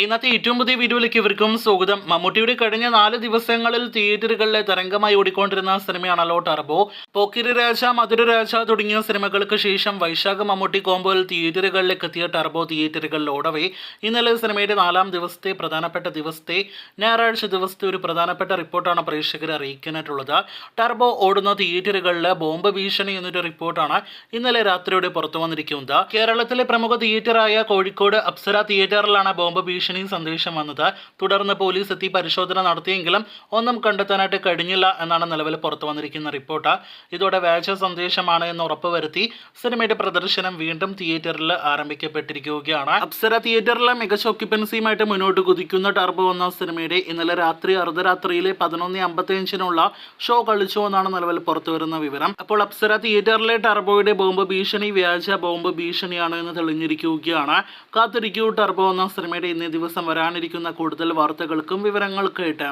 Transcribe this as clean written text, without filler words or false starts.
ഇന്നത്തെ ഏറ്റവും പുതിയ വീഡിയോയിലേക്ക് ഇവർക്കും സ്വാഗതം. മമ്മൂട്ടിയുടെ കഴിഞ്ഞ 4 ദിവസങ്ങളിൽ തിയേറ്ററുകളിലെ തരംഗമായി ഓടിക്കൊണ്ടിരുന്ന സിനിമയാണല്ലോ ടർബോ. പോക്കിരി രാജ, മധുര രാജ തുടങ്ങിയ സിനിമകൾക്ക് ശേഷം വൈശാഖ മമ്മൂട്ടി കോമ്പോയിൽ തിയേറ്ററുകളിലേക്ക് എത്തിയ ടർബോ തിയേറ്ററുകളിൽ ഓടവേ ഇന്നലെ സിനിമയുടെ 4-ാം ദിവസത്തെ ഞായറാഴ്ച ദിവസത്തെ ഒരു പ്രധാനപ്പെട്ട റിപ്പോർട്ടാണ് പ്രേക്ഷകരെ അറിയിക്കാനായിട്ടുള്ളത്. ടർബോ ഓടുന്ന തിയേറ്ററുകളിൽ ബോംബ് ഭീഷണി എന്നൊരു റിപ്പോർട്ടാണ് ഇന്നലെ രാത്രിയോടെ പുറത്തു വന്നിരിക്കുന്നത്. കേരളത്തിലെ പ്രമുഖ തിയേറ്ററായ കോഴിക്കോട് അപ്സര തിയേറ്ററിലാണ് ബോംബ് ഭീഷണി സന്ദേശം വന്നത്. തുടർന്ന് പോലീസ് എത്തി പരിശോധന നടത്തിയെങ്കിലും ഒന്നും കണ്ടെത്താനായിട്ട് കഴിഞ്ഞില്ല എന്നാണ് നിലവിൽ പുറത്തു വന്നിരിക്കുന്ന റിപ്പോർട്ട്. ഇതോടെ വ്യാജ സന്ദേശമാണ് എന്ന് ഉറപ്പുവരുത്തി സിനിമയുടെ പ്രദർശനം വീണ്ടും തിയേറ്ററിൽ ആരംഭിക്കപ്പെട്ടിരിക്കുകയാണ്. അപ്സര തിയേറ്ററിലെ മികച്ച ഒക്യുപ്പൻസിയുമായിട്ട് മുന്നോട്ട് കുതിക്കുന്ന ടർബോ എന്ന സിനിമയുടെ ഇന്നലെ രാത്രി അർദ്ധരാത്രിയിലെ 11:55 ഷോ കളിച്ചു എന്നാണ് നിലവിൽ പുറത്തു വരുന്ന വിവരം. അപ്പോൾ അപ്സര തിയേറ്ററിലെ ടർബോയുടെ ബോംബ് ഭീഷണി വ്യാജ ബോംബ് ഭീഷണിയാണ് എന്ന് തെളിഞ്ഞിരിക്കുകയാണ്. കാത്തിരിക്കൂ, ടർബോ എന്ന സിനിമയുടെ ഇന്നേ ദിവസം വരാനിരിക്കുന്ന കൂടുതൽ വാർത്തകൾക്കും വിവരങ്ങൾക്കായിട്ട്.